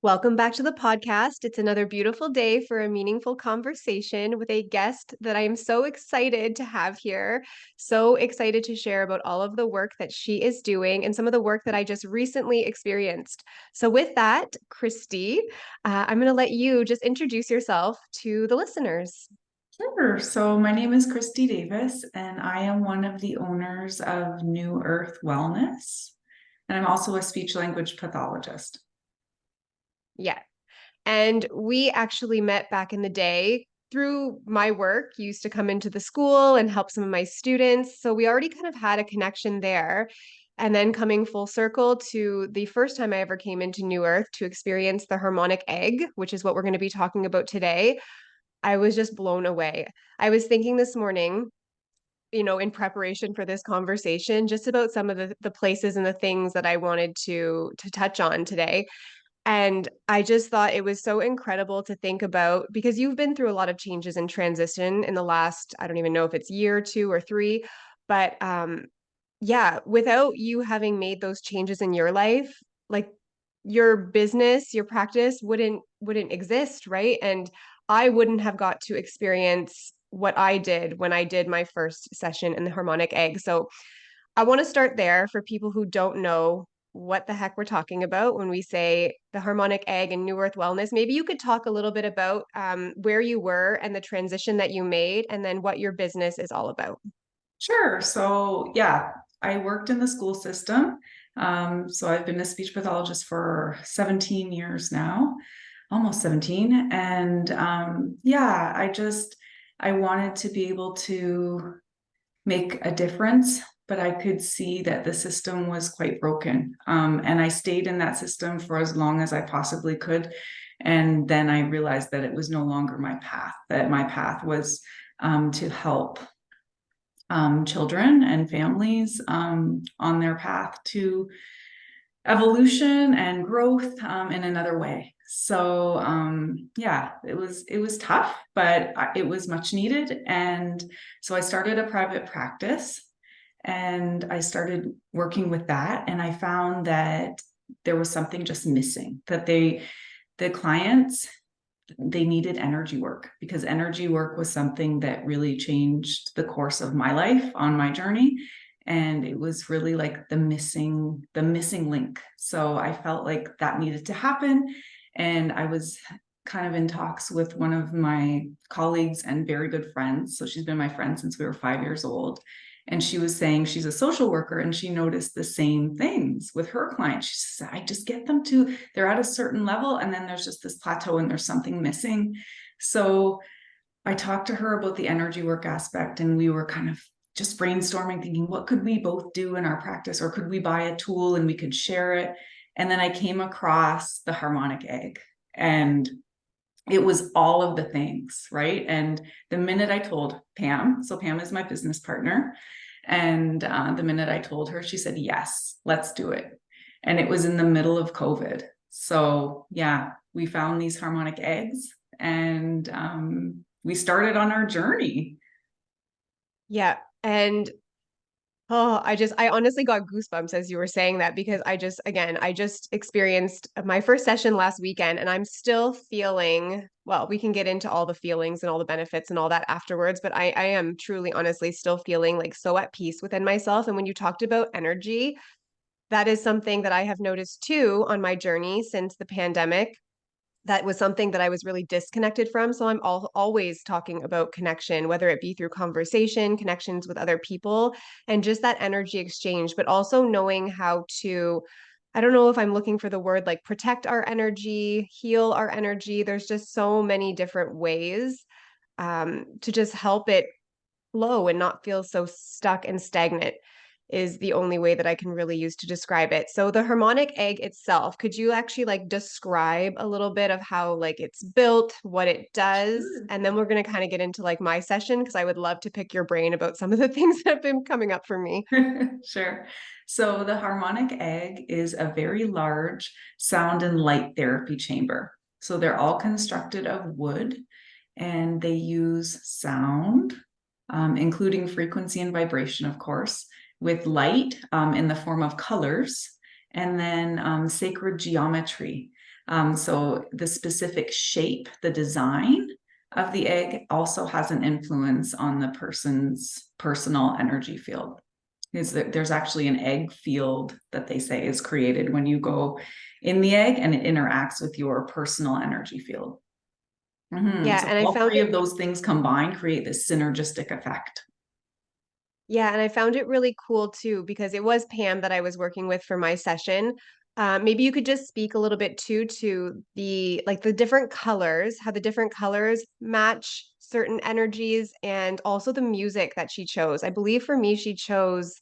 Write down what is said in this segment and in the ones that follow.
Welcome back to the podcast. It's another beautiful day for a meaningful conversation with a guest that I am so excited to have here. So excited to share about all of the work that she is doing and some of the work that I just recently experienced. So, with that, Kristy, I'm going to let you just introduce yourself to the listeners. Sure. So my name is Kristy Davis, and I am one of the owners of New Earth Wellness. And I'm also a speech language pathologist. Yeah. And we actually met back in the day through my work. You used to come into the school and help some of my students. So we already kind of had a connection there. And then coming full circle to the first time I ever came into New Earth to experience the harmonic egg, which is what we're going to be talking about today, I was just blown away. I was thinking this morning, in preparation for this conversation, just about some of the places and the things that I wanted to touch on today. And I just thought it was so incredible to think about because you've been through a lot of changes and transition in the last, I don't even know if it's year, two, or three, but yeah, without you having made those changes in your life, like your business, your practice wouldn't exist, right? And I wouldn't have got to experience what I did when I did my first session in the harmonic egg. So I want to start there for people who don't know what the heck we're talking about when we say the harmonic egg and New Earth Wellness. Maybe you could talk a little bit about where you were and the transition that you made, and then what your business is all about. Sure. So yeah, I worked in the school system. So I've been a speech pathologist for 17 years now, almost 17. And yeah, I wanted to be able to make a difference, but I could see that the system was quite broken. And I stayed in that system for as long as I possibly could. And then I realized that it was no longer my path, that my path was to help children and families on their path to evolution and growth in another way. So yeah, it was tough, but it was much needed. And so I started a private practice and I started working with that. And I found that there was something just missing, that the clients, they needed energy work, because energy work was something that really changed the course of my life on my journey. And it was really like the missing link. So I felt like that needed to happen. And I was kind of in talks with one of my colleagues and very good friends. So she's been my friend since we were 5 years old. And she was saying she's a social worker and she noticed the same things with her clients. She said, I just get them to, they're at a certain level and then there's just this plateau and there's something missing. So I talked to her about the energy work aspect, and we were kind of just brainstorming, thinking, what could we both do in our practice? Or could we buy a tool and we could share it? And then I came across the harmonic egg, and it was all of the things, right? And the minute I told Pam, so Pam is my business partner, and the minute I told her, she said, yes, let's do it. And it was in the middle of COVID. So yeah, we found these harmonic eggs, and we started on our journey. Yeah. And oh, I honestly got goosebumps as you were saying that because I just experienced my first session last weekend and I'm still feeling, well, we can get into all the feelings and all the benefits and all that afterwards, but I am truly, honestly still feeling like so at peace within myself. And when you talked about energy, that is something that I have noticed too on my journey since the pandemic. That was something that I was really disconnected from. So I'm always talking about connection, whether it be through conversation, connections with other people, and just that energy exchange, but also knowing how to, I don't know if I'm looking for the word like protect our energy, heal our energy. There's just so many different ways to just help it flow and not feel so stuck and stagnant is the only way that I can really use to describe it. So the harmonic egg itself, could you actually like describe a little bit of how like it's built, what it does, Sure. and then we're going to kind of get into like my session because I would love to pick your brain about some of the things that have been coming up for me. Sure. So the harmonic egg is a very large sound and light therapy chamber. So they're all constructed of wood, and they use sound, including frequency and vibration, of course, with light in the form of colors, and then sacred geometry. So the specific shape, the design of the egg also has an influence on the person's personal energy field. Is that there's actually an egg field that they say is created when you go in the egg, and it interacts with your personal energy field. Yeah, So and I all found three it of those things combined create this synergistic effect. Yeah, and I found it really cool too, because it was Pam that I was working with for my session. Maybe you could just speak a little bit too to the like the different colors, how the different colors match certain energies, and also the music that she chose. I believe for me, she chose,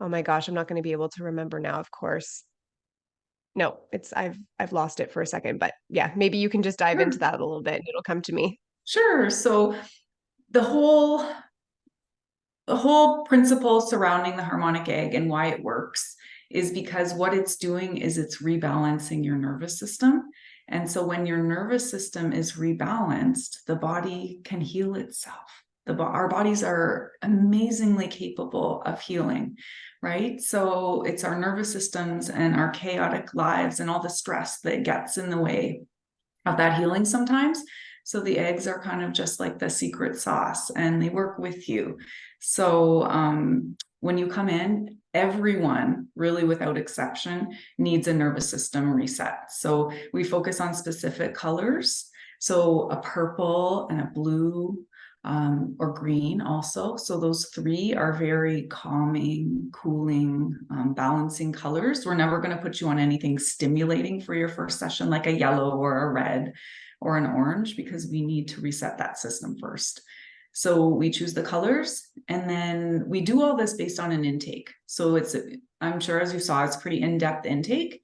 oh my gosh, I'm not going to be able to remember now, of course. No, I've lost it for a second, but yeah, maybe you can just dive into Sure. that a little bit and it'll come to me. Sure. So the whole the whole principle surrounding the harmonic egg and why it works is because what it's doing is it's rebalancing your nervous system. And so when your nervous system is rebalanced, the body can heal itself. Our bodies are amazingly capable of healing, right? So it's our nervous systems and our chaotic lives and all the stress that gets in the way of that healing sometimes. So the eggs are kind of just like the secret sauce, and they work with you. So when you come in, everyone, really without exception, needs a nervous system reset. So we focus on specific colors. So a purple and a blue, or green also. So those three are very calming, cooling, balancing colors. We're never going to put you on anything stimulating for your first session, like a yellow or a red or an orange, because we need to reset that system first. So we choose the colors, and then we do all this based on an intake. So I'm sure as you saw, it's pretty in-depth intake.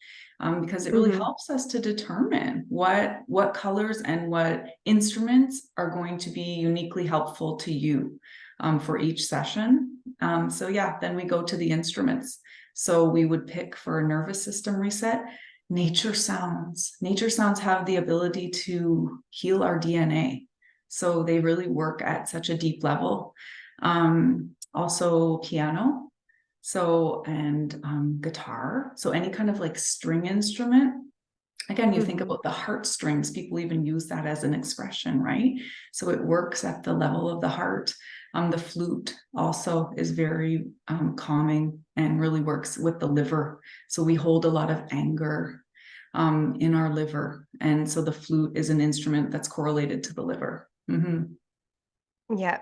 Because it really Hmm. helps us to determine what colors and what instruments are going to be uniquely helpful to you for each session. So yeah, then we go to the instruments. So we would pick for a nervous system reset, nature sounds. Nature sounds have the ability to heal our DNA. So they really work at such a deep level. Also piano, so, and guitar. So any kind of like string instrument. Again, you think Hmm. about the heartstrings, people even use that as an expression, right? So it works at the level of the heart. The flute also is very calming and really works with the liver. So we hold a lot of anger in our liver. And so the flute is an instrument that's correlated to the liver. Mm-hmm. Yeah.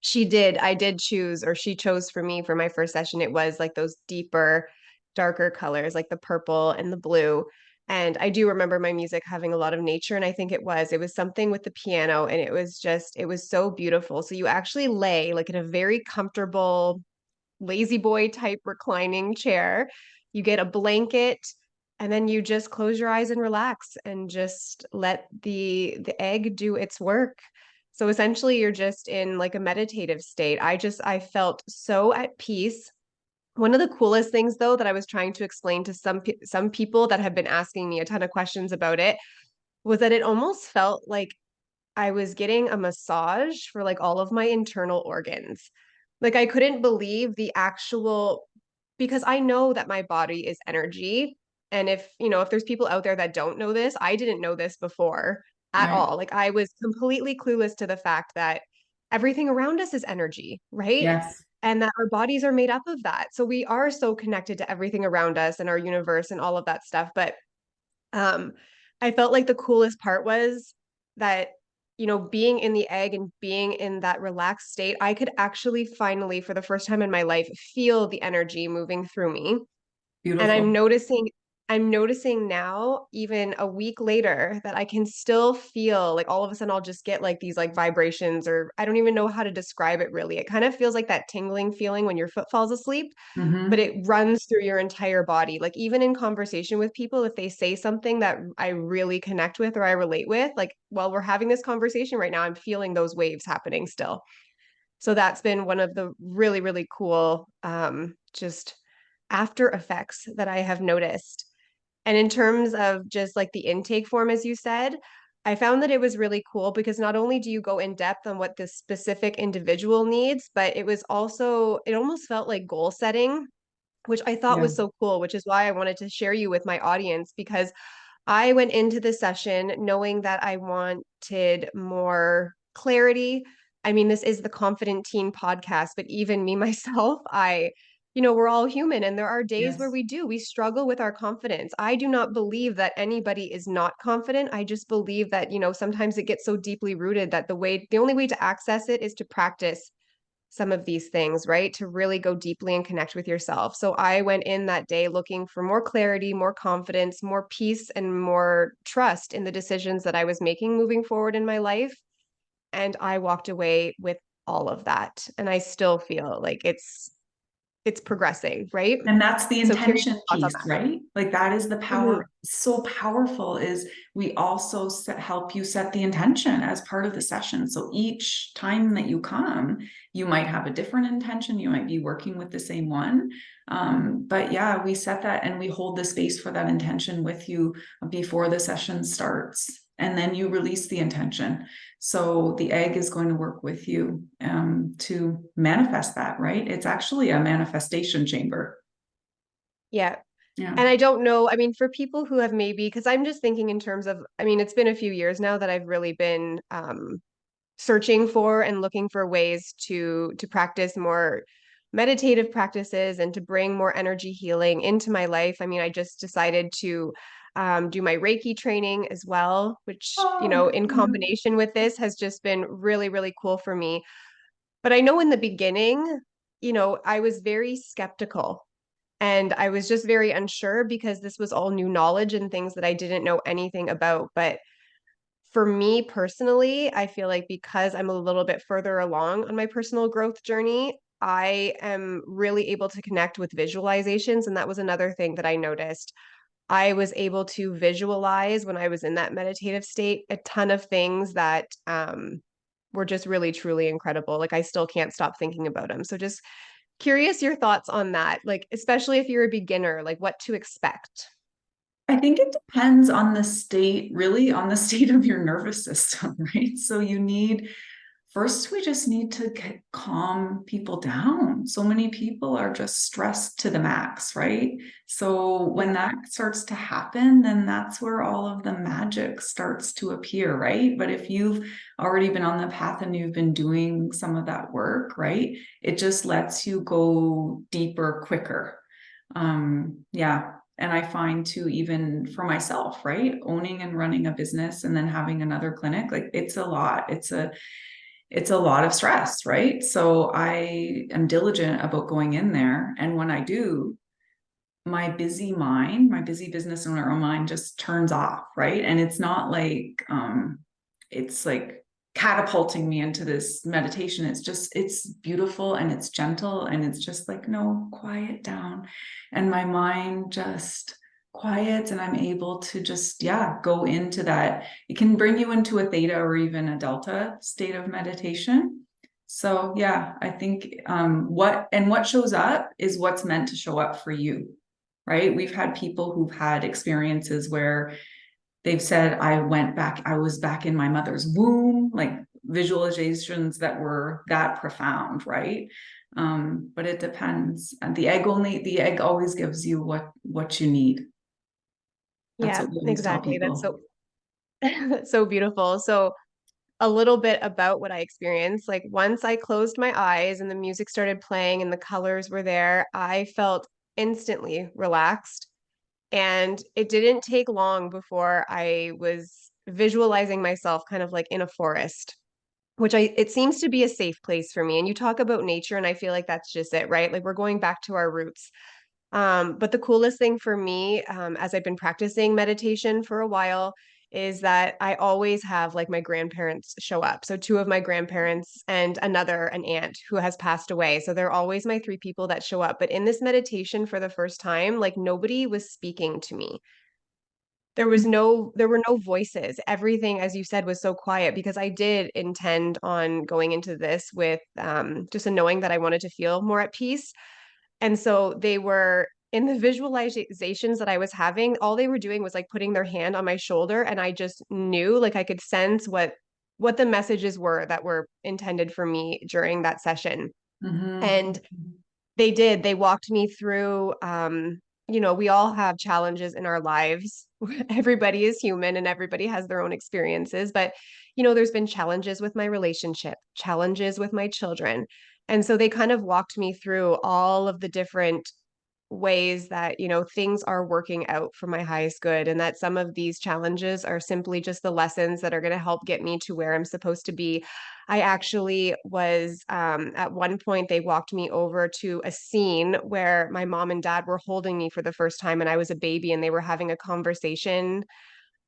She did. I did choose, or she chose for me for my first session. It was like those deeper, darker colors, like the purple and the blue. And I do remember my music having a lot of nature. And I think it was something with the piano. And it was so beautiful. So you actually lay like in a very comfortable, lazy boy type reclining chair. You get a blanket, and then you just close your eyes and relax and just let the egg do its work. So essentially you're just in like a meditative state. I felt so at peace. One of the coolest things though that I was trying to explain to some people that have been asking me a ton of questions about it was that it almost felt like I was getting a massage for like all of my internal organs. Like I couldn't believe the actual, because I know that my body is energy. And if there's people out there that don't know this, I didn't know this before at Right. all. Like I was completely clueless to the fact that everything around us is energy, right? Yes. And that our bodies are made up of that. So we are so connected to everything around us and our universe and all of that stuff. But um, I felt like the coolest part was that, being in the egg and being in that relaxed state, I could actually finally, for the first time in my life, feel the energy moving through me. And Beautiful. I'm noticing now, even a week later, that I can still feel like all of a sudden I'll just get like these like vibrations, or I don't even know how to describe it really. It kind of feels like that tingling feeling when your foot falls asleep, but Mm-hmm. it runs through your entire body. Like even in conversation with people, if they say something that I really connect with or I relate with, like while we're having this conversation right now, I'm feeling those waves happening still. So that's been one of the really, really cool just after effects that I have noticed. And in terms of just like the intake form, as you said, I found that it was really cool because not only do you go in depth on what the specific individual needs, but it almost felt like goal setting, which I thought Yeah. was so cool, which is why I wanted to share you with my audience because I went into the session knowing that I wanted more clarity. I mean, this is the Confident Teen podcast, but even me myself, we're all human and there are days where Yes. we struggle with our confidence. I do not believe that anybody is not confident. I just believe that, sometimes it gets so deeply rooted that the only way to access it is to practice some of these things, right? To really go deeply and connect with yourself. So I went in that day looking for more clarity, more confidence, more peace, and more trust in the decisions that I was making moving forward in my life. And I walked away with all of that. And I still feel like it's progressing, right? And that's the So curious intention thoughts on piece, right? Like that is the that. Hmm. power. So powerful is we also help you set the intention as part of the session. So each time that you come, you might have a different intention. You might be working with the same one. But yeah, we set that and we hold the space for that intention with you before the session starts. And then you release the intention. So the egg is going to work with you to manifest that, right? It's actually a manifestation chamber. Yeah. Yeah. And I don't know, I mean, for people who have maybe, because I'm just thinking in terms of, I mean, it's been a few years now that I've really been searching for and looking for ways to practice more meditative practices and to bring more energy healing into my life. I mean, I just decided to do my Reiki training as well, which, Oh, good in for you. combination with this has just been really, really cool for me. But I know in the beginning, I was very skeptical and I was just very unsure because this was all new knowledge and things that I didn't know anything about. But for me personally, I feel like because I'm a little bit further along on my personal growth journey, I am really able to connect with visualizations. And that was another thing that I noticed. I was able to visualize when I was in that meditative state a ton of things that were just really, truly incredible. Like I still can't stop thinking about them. So just curious your thoughts on that, like especially if you're a beginner, like what to expect. I think it depends on the state, really on the state of your nervous system, right? So you need, first, we just need to calm people down. So many people are just stressed to the max, right? So when Yeah. that starts to happen, then that's where all of the magic starts to appear, right? But if you've already been on the path and you've been doing some of that work, right? It just lets you go deeper quicker. Yeah. And I find too, even for myself, right? Owning and running a business and then having another clinic, like it's a lot. It's a lot of stress, right? So I am diligent about going in there. And when I do, my busy mind, my busy business owner mind just turns off, right? And it's like catapulting me into this meditation. It's beautiful and it's gentle and it's just like, no, quiet down. And my mind just quiets and I'm able to just, yeah, go into that. It can bring you into a theta or even a delta state of meditation. So yeah, I think what shows up is what's meant to show up for you, right? We've had people who've had experiences where they've said, I was back in my mother's womb, like visualizations that were that profound, right? But it depends. And the egg always gives you what you need. That's Yeah, what we always tell exactly. That's people. so so beautiful. So a little bit about what I experienced. Like once I closed my eyes and the music started playing and the colors were there, I felt instantly relaxed. And it didn't take long before I was visualizing myself kind of like in a forest, which it seems to be a safe place for me. And you talk about nature, and I feel like that's just it, right? Like we're going back to our roots. But the coolest thing for me, as I've been practicing meditation for a while, is that I always have like my grandparents show up. So two of my grandparents and an aunt who has passed away. So they're always my three people that show up. But in this meditation for the first time, like nobody was speaking to me. There were no voices. Everything, as you said, was so quiet because I did intend on going into this with just a knowing that I wanted to feel more at peace. And so they were in the visualizations that I was having, all they were doing was like putting their hand on my shoulder and I just knew like I could sense what the messages were that were intended for me during that session. Mm-hmm. And they walked me through we all have challenges in our lives everybody is human and everybody has their own experiences. But, you know, there's been challenges with my relationship, challenges with my children. And so they kind of walked me through all of the different ways that, you know, things are working out for my highest good, and that some of these challenges are simply just the lessons that are going to help get me to where I'm supposed to be. I actually was, at one point, they walked me over to a scene where my mom and dad were holding me for the first time, and I was a baby, and they were having a conversation,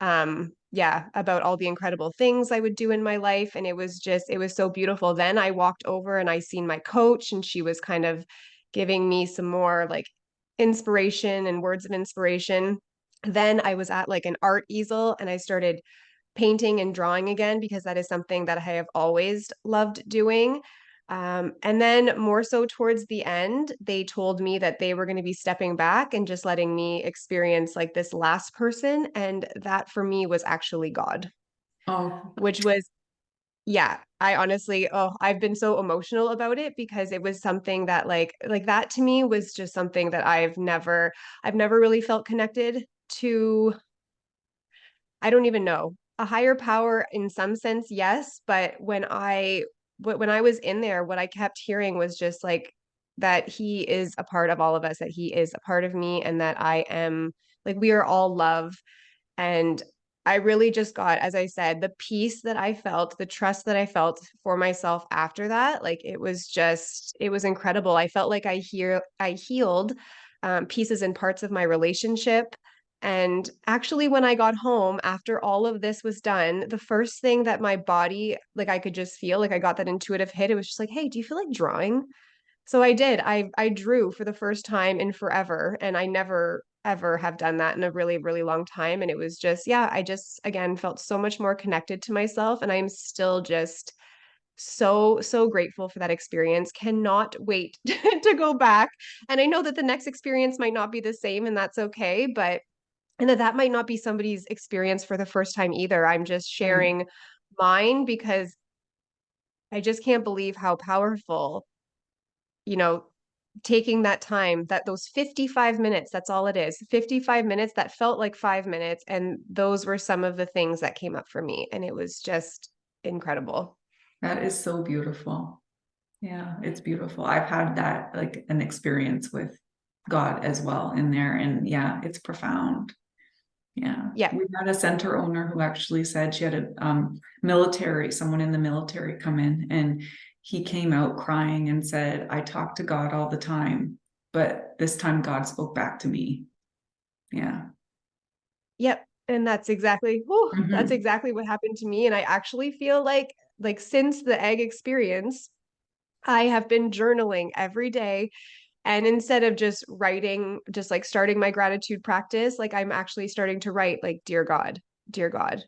yeah, about all the incredible things I would do in my life. And it was just, it was so beautiful. Then I walked over and I seen my coach, and she was kind of giving me some more like inspiration and words of inspiration. Then I was at like an art easel and I started painting and drawing again, because that is something that I have always loved doing. And then more so towards the end, they told me that they were going to be stepping back and just letting me experience like this last person. And that for me was actually God, Oh, which was, yeah, I honestly, oh, I've been so emotional about it, because it was something that like that to me was just something that I've never really felt connected to. I don't even know. A higher power in some sense, yes, but when I was in there, what I kept hearing was just like that he is a part of all of us, that he is a part of me, and that I am like we are all love. And I really just got, as I said, the peace that I felt, the trust that I felt for myself after that. Like it was just, it was incredible. I felt like I healed pieces and parts of my relationship. And actually, when I got home after all of this was done, the first thing that my body, like I could just feel, like I got that intuitive hit. It was just like, hey, do you feel like drawing? So I did. I drew for the first time in forever, and I never ever have done that in a really, really long time. And it was just, yeah, I just again felt so much more connected to myself. And I'm still just so grateful for that experience. Cannot wait to go back. And I know that the next experience might not be the same, and that's okay, but and that might not be somebody's experience for the first time either. I'm just right. sharing mine because I just can't believe how powerful, you know, taking that time, that those 55 minutes, that's all it is. 55 minutes that felt like 5 minutes. And those were some of the things that came up for me. And it was just incredible. That is so beautiful. Yeah, it's beautiful. I've had that like an experience with God as well in there. And yeah, it's profound. Yeah. Yeah. We had a center owner who actually said she had a someone in the military come in, and he came out crying and said, I talk to God all the time, but this time God spoke back to me. Yeah. Yep. And that's exactly, whew, that's Mhm. exactly what happened to me. And I actually feel like since the egg experience, I have been journaling every day. And instead of just writing, just like starting my gratitude practice, like I'm actually starting to write, like, dear God,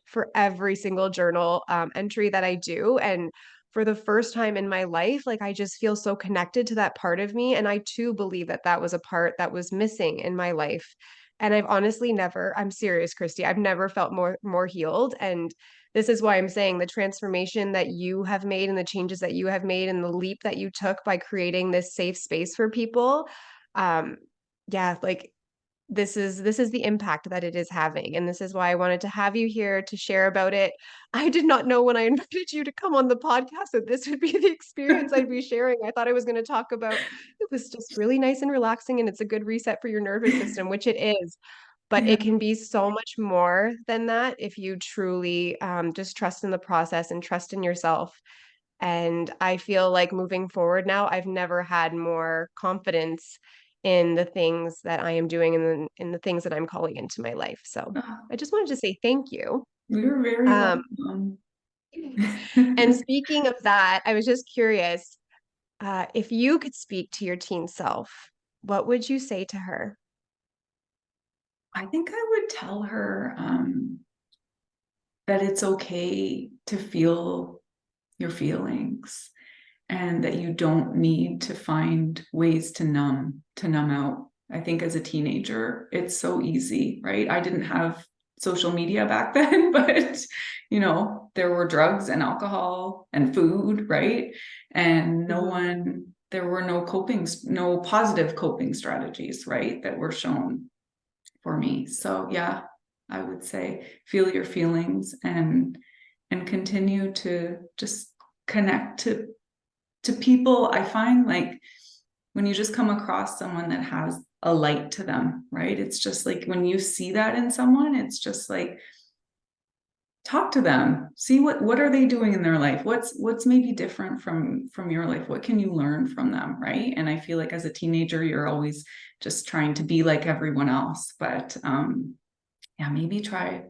for every single journal entry that I do. And for the first time in my life, like I just feel so connected to that part of me. And I too believe that that was a part that was missing in my life. And I've honestly never, I'm serious, Kristi, I've never felt more healed. And this is why I'm saying the transformation that you have made and the changes that you have made and the leap that you took by creating this safe space for people. Um, yeah, like this is the impact that it is having. And this is why I wanted to have you here to share about it. I did not know when I invited you to come on the podcast that this would be the experience I'd be sharing. I thought I was going to talk about it was just really nice and relaxing and it's a good reset for your nervous system, which it is. But Yeah. it can be so much more than that if you truly just trust in the process and trust in yourself. And I feel like moving forward now, I've never had more confidence in the things that I am doing and in the things that I'm calling into my life. So Oh, I just wanted to say thank you. you're very Um, welcome. and speaking of that, I was just curious, if you could speak to your teen self, what would you say to her? I think I would tell her that it's okay to feel your feelings, and that you don't need to find ways to numb out. I think as a teenager, it's so easy, right? I didn't have social media back then, but there were drugs and alcohol and food, right? And Mhm. there were no positive coping strategies, right, that were shown for me. So yeah, I would say. Feel your feelings and continue to just connect to people. I find like when you just come across someone that has a light to them, right? It's just like when you see that in someone, it's just like talk to them, see what are they doing in their life, what's maybe different from your life, what can you learn from them, right? And I feel like as a teenager you're always just trying to be like everyone else, but yeah, maybe try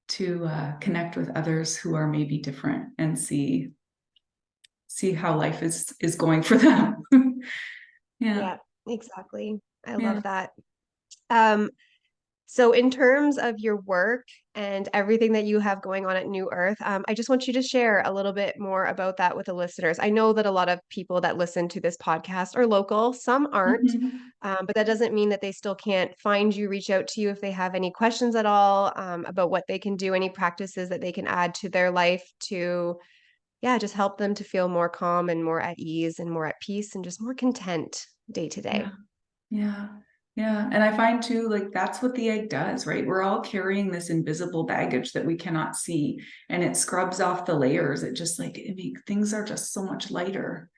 to connect with others who are maybe different and see how life is going for them. Yeah. Yeah, exactly. I Yeah. love that. Um, So in terms of your work and everything that you have going on at New Earth, I just want you to share a little bit more about that with the listeners. I know that a lot of people that listen to this podcast are local, some aren't, Mhm. but that doesn't mean that they still can't find you, reach out to you if they have any questions at all, about what they can do, any practices that they can add to their life to, yeah, just help them to feel more calm and more at ease and more at peace and just more content day to Yeah. day. Yeah. Yeah. And I find too, like that's what the egg does, right? We're all carrying this invisible baggage that we cannot see, and it scrubs off the layers. It just like it makes things are just so much lighter.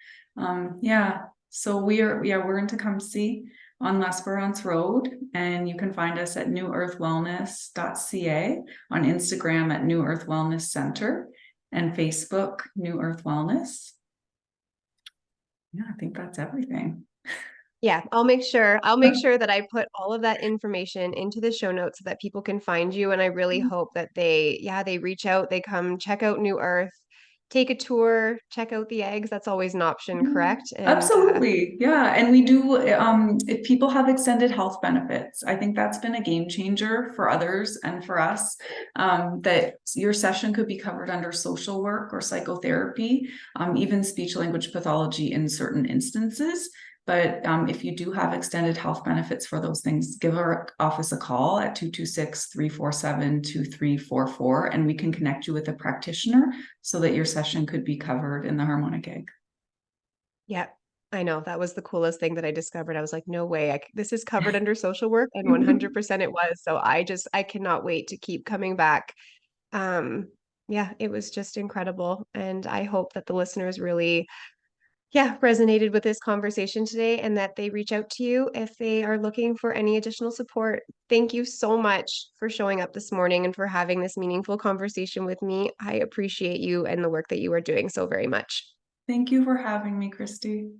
Yeah. So we're in Tecumseh on L'Esperance Road, and you can find us at newearthwellness.ca, on Instagram at New Earth Wellness Center, and Facebook New Earth Wellness. Yeah, I think that's everything. Yeah, I'll make sure that I put all of that information into the show notes so that people can find you. And I really hope that they reach out, they come check out New Earth, take a tour, check out the eggs. That's always an option, Yeah, correct? And absolutely. Yeah. And we do, if people have extended health benefits, I think that's been a game changer for others and for us, that your session could be covered under social work or psychotherapy, even speech language pathology in certain instances. But if you do have extended health benefits for those things, give our office a call at 226-347-2344, and we can connect you with a practitioner so that your session could be covered in the Harmonic Egg. yeah, I know that was the coolest thing that I discovered. I was like, no way, this is covered under social work, and 100% it was. So I cannot wait to keep coming back. Um, yeah, it was just incredible. And I hope that the listeners really, yeah, resonated with this conversation today and that they reach out to you if they are looking for any additional support. Thank you so much for showing up this morning and for having this meaningful conversation with me. I appreciate you and the work that you are doing so very much. Thank you for having me, Kristy.